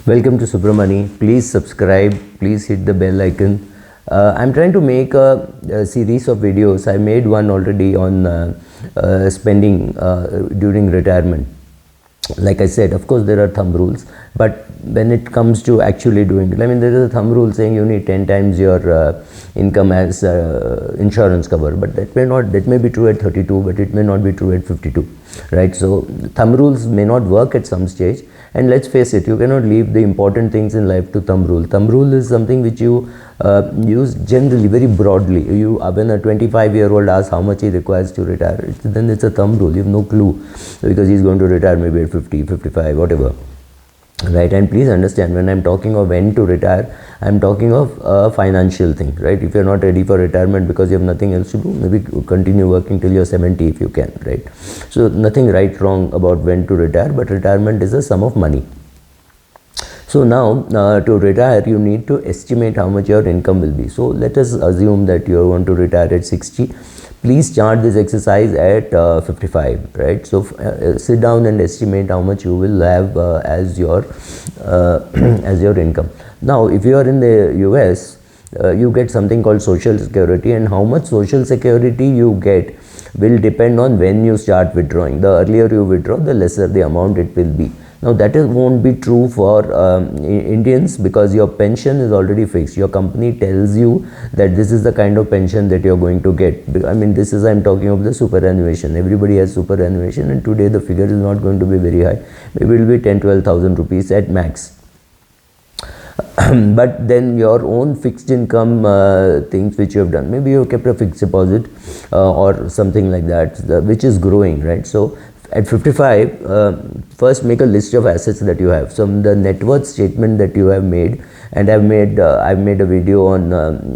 Welcome to Subramani. Please subscribe. Please hit the bell icon. I'm trying to make a series of videos. I made one already on spending during retirement. Like I said, of course, there are thumb rules, but when it comes to actually doing it, I mean, there is a thumb rule saying you need 10 times your income as insurance cover, but that may be true at 32, but it may not be true at 52, right? So thumb rules may not work at some stage, and let's face it, you cannot leave the important things in life to thumb rule. Thumb rule is something which you use generally very broadly. When a 25-year-old asks how much he requires to retire, then it's a thumb rule. You have no clue, because he's going to retire maybe at 50, 55, whatever, right? And please understand, when I'm talking of when to retire, I'm talking of a financial thing, right? If you're not ready for retirement because you have nothing else to do, maybe continue working till you're 70 if you can, right? So nothing right, wrong about when to retire, but retirement is a sum of money. So now to retire, you need to estimate how much your income will be. So let us assume that you want to retire at 60. Please start this exercise at 55, right? So sit down and estimate how much you will have as your income. Now, if you are in the US, you get something called Social Security, and how much Social Security you get will depend on when you start withdrawing. The earlier you withdraw, the lesser the amount it will be. Now that won't be true for Indians, because your pension is already fixed. Your company tells you that this is the kind of pension that you're going to get. I mean, I'm talking of the superannuation. Everybody has superannuation, and today the figure is not going to be very high. Maybe it will be 10,000-12,000 rupees at max. But then your own fixed income things which you have done, maybe you have kept a fixed deposit or something like that, which is growing, right? So at 55, first make a list of assets that you have. So the net worth statement that you have made, and I've made a video on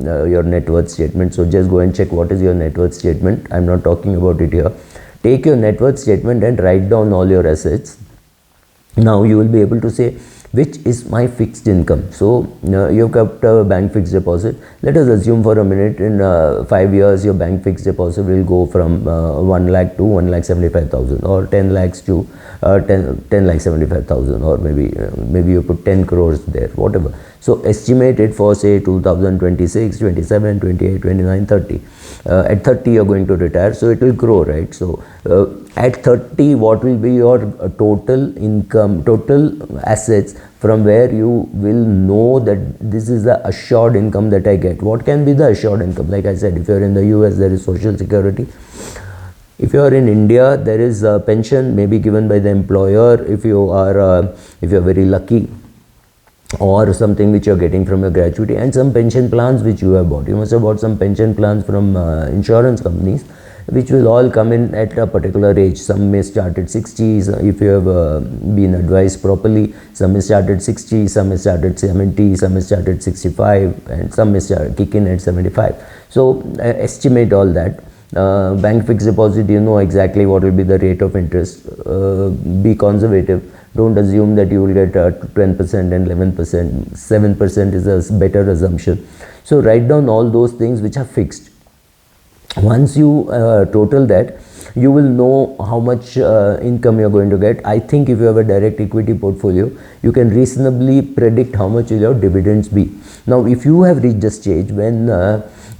your net worth statement. So just go and check what is your net worth statement. I'm not talking about it here. Take your net worth statement and write down all your assets. Now you will be able to say, which is my fixed income. So you've kept a bank fixed deposit. Let us assume for a minute, in 5 years your bank fixed deposit will go from 1 lakh to 1,75,000, or 10 lakhs to 10,75,000, or maybe you put 10 crores there, whatever. So estimate it for say 2026, 27, 28, 29, 30. At 30 you're going to retire, so it will grow, right? So at 30, what will be your total income, total assets, from where you will know that this is the assured income that I get? What can be the assured income? Like I said, if you're in the US, there is Social Security. If you are in India, there is a pension maybe given by the employer, if you are very lucky, or something which you're getting from your gratuity, and some pension plans which you have bought. You must have bought some pension plans from insurance companies, which will all come in at a particular age. Some may start at 60 if you have been advised properly. Some may start at 60, some may start at 70, some may start at 65, and some may kick in at 75. So estimate all that. Bank fixed deposit, you know exactly what will be the rate of interest. Be conservative. Don't assume that you will get 10% and 11%. 7% is a better assumption. So write down all those things which are fixed. Once you total that, you will know how much income you're going to get. I think if you have a direct equity portfolio, you can reasonably predict how much will your dividends be. Now, if you have reached a stage when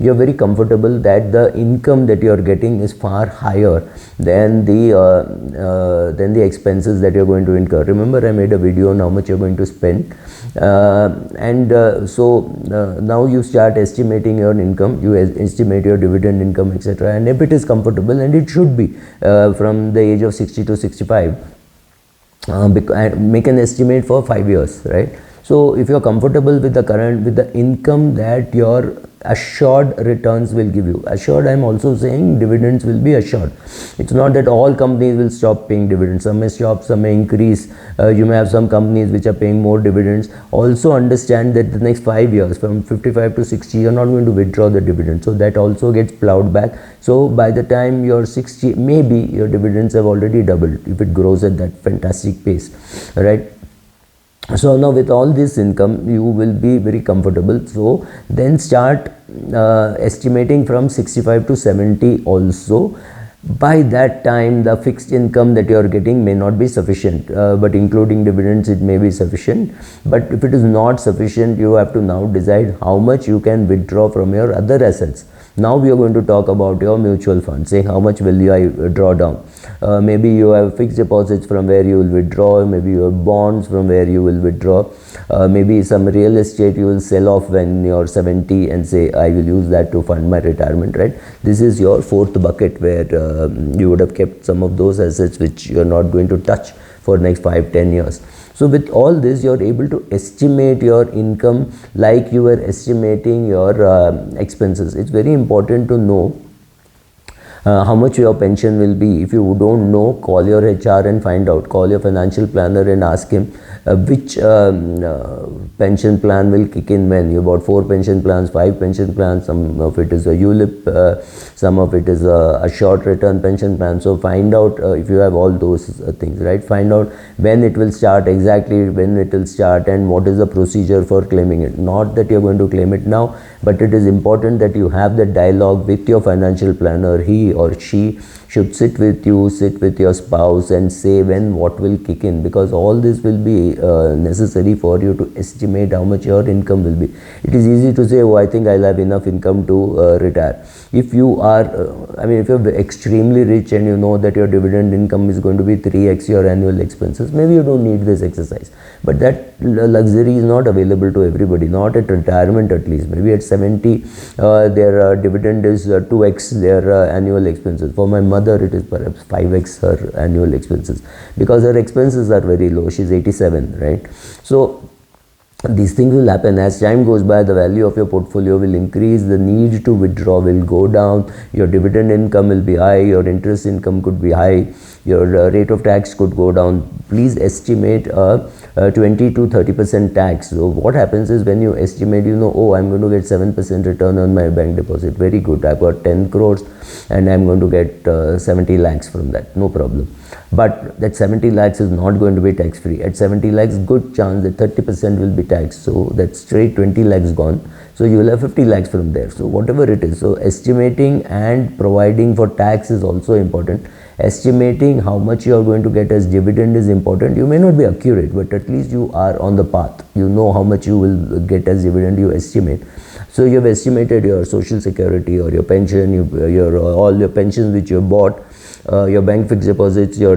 you're very comfortable that the income that you're getting is far higher than the expenses that you're going to incur. Remember, I made a video on how much you're going to spend, so now you start estimating your income, you estimate your dividend income, etc. And if it is comfortable, and it should be from the age of 60 to 65, make an estimate for 5 years, right? So if you're comfortable with the income that your assured returns will give you. Assured, I'm also saying dividends will be assured. It's not that all companies will stop paying dividends. Some may stop, some may increase. You may have some companies which are paying more dividends. Also understand that the next 5 years, from 55 to 60, you're not going to withdraw the dividend. So that also gets plowed back. So by the time you're 60, maybe your dividends have already doubled if it grows at that fantastic pace, right? So now with all this income, you will be very comfortable. So then start estimating from 65 to 70 also. By that time the fixed income that you are getting may not be sufficient, but including dividends it may be sufficient. But if it is not sufficient, you have to now decide how much you can withdraw from your other assets. Now we are going to talk about your mutual fund, saying how much will you draw down. Maybe you have fixed deposits from where you will withdraw, maybe you have bonds from where you will withdraw, maybe some real estate you will sell off when you're 70 and say I will use that to fund my retirement, right? This is your fourth bucket where you would have kept some of those assets which you're not going to touch for next 5-10 years. So with all this, you're able to estimate your income like you were estimating your expenses. It's very important to know how much your pension will be. If you don't know, call your HR and find out. Call your financial planner and ask him which pension plan will kick in when. You bought 4 pension plans, 5 pension plans, some of it is a ULIP, some of it is a short return pension plan. So find out if you have all those things, right? Find out when it will start, exactly when it will start, and what is the procedure for claiming it. Not that you're going to claim it now, but it is important that you have the dialogue with your financial planner. He or she should sit with you, sit with your spouse and say when what will kick in, because all this will be necessary for you to estimate how much your income will be. It is easy to say, oh, I think I'll have enough income to retire. If you are, if you're extremely rich and you know that your dividend income is going to be 3x your annual expenses, maybe you don't need this exercise. But that luxury is not available to everybody, not at retirement at least. Maybe at 70, their dividend is 2x their annual expenses. For my mother, it is perhaps 5x her annual expenses, because her expenses are very low. She's 87, right? So these things will happen. As time goes by, the value of your portfolio will increase, the need to withdraw will go down, your dividend income will be high, your interest income could be high, your rate of tax could go down. Please estimate a 20 to 30% tax. So what happens is, when you estimate, you know, oh, I'm going to get 7% return on my bank deposit. Very good. I've got 10 crores and I'm going to get 70 lakhs from that. No problem. But that 70 lakhs is not going to be tax free. At 70 lakhs, good chance that 30% will be taxed. So that's straight 20 lakhs gone. So you will have 50 lakhs from there. So whatever it is. So estimating and providing for tax is also important. Estimating how much you are going to get as dividend is important. You may not be accurate, but at least you are on the path. You know how much you will get as dividend, you estimate. So you have estimated your social security or your pension, all your pensions which you have bought, your bank fixed deposits, your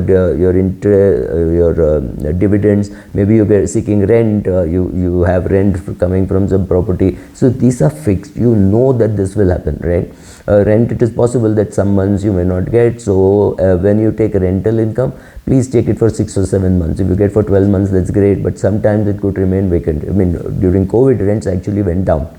dividends. Maybe you are seeking rent, you have rent coming from some property. So these are fixed. You know that this will happen, right? Rent, it is possible that some months you may not get. So when you take rental income, please take it for 6 or 7 months. If you get for 12 months, that's great, but sometimes it could remain vacant. During COVID, rents actually went down.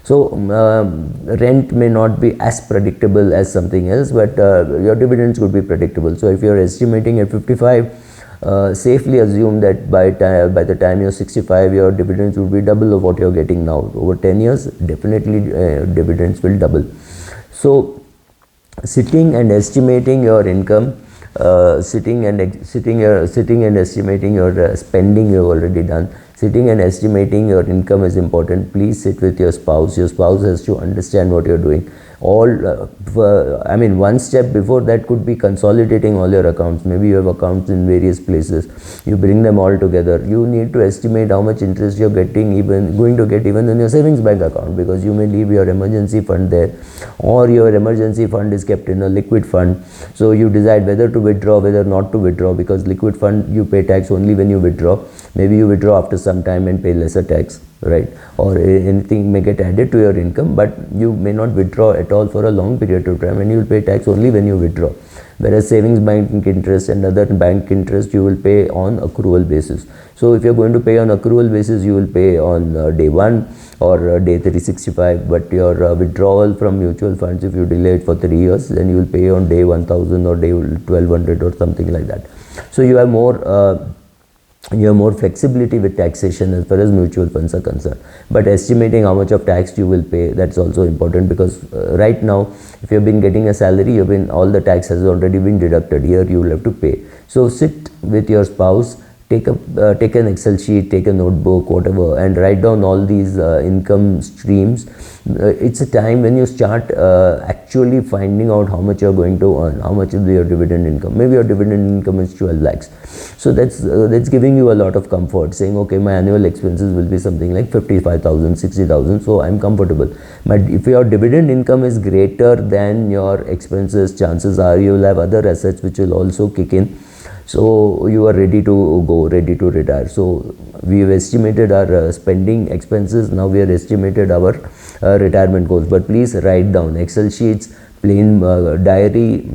So rent may not be as predictable as something else, but your dividends could be predictable. So if you're estimating at 55, safely assume that by the time you're 65, your dividends will be double of what you're getting now. Over 10 years, definitely dividends will double. So sitting and estimating your income, sitting and estimating your spending, you've already done. Sitting and estimating your income is important. Please sit with your spouse. Your spouse has to understand what you're doing. One step before that could be consolidating all your accounts. Maybe you have accounts in various places. You bring them all together. You need to estimate how much interest you're going to get even in your savings bank account, because you may leave your emergency fund there, or your emergency fund is kept in a liquid fund. So you decide whether to withdraw, whether not to withdraw, because liquid fund you pay tax only when you withdraw. Maybe you withdraw after some time and pay lesser tax, right? Or anything may get added to your income, but you may not withdraw at all for a long period of time, and you will pay tax only when you withdraw. Whereas savings bank interest and other bank interest, you will pay on accrual basis. So if you're going to pay on accrual basis, you will pay on day 1 or day 365, but your withdrawal from mutual funds, if you delay it for 3 years, then you will pay on day 1000 or day 1200 or something like that. So you have more flexibility with taxation as far as mutual funds are concerned. But estimating how much of tax you will pay, that's also important, because right now, if you've been getting a salary, all the tax has already been deducted. Here you will have to pay. So sit with your spouse, take an Excel sheet, take a notebook, whatever, and write down all these income streams. It's a time when you start actually finding out how much you're going to earn, how much is your dividend income. Maybe your dividend income is 12 lakhs. So that's giving you a lot of comfort, saying, okay, my annual expenses will be something like 55,000, 60,000, so I'm comfortable. But if your dividend income is greater than your expenses, chances are you will have other assets which will also kick in. So you are ready to go, ready to retire. So we have estimated our spending expenses. Now we have estimated our retirement goals. But please write down Excel sheets, plain diary,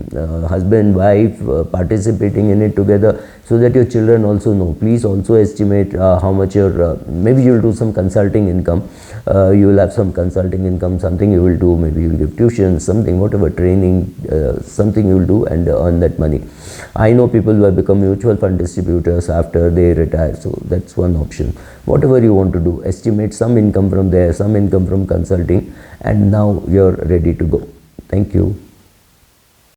husband, wife, participating in it together, so that your children also know. Please also estimate how much your, maybe you will do some consulting income. You will have some consulting income, something you will do, maybe you will give tuition, something, whatever, training, something you will do and earn that money. I know people who have become mutual fund distributors after they retire, so that's one option. Whatever you want to do, estimate some income from there, some income from consulting, and now you're ready to go. Thank you.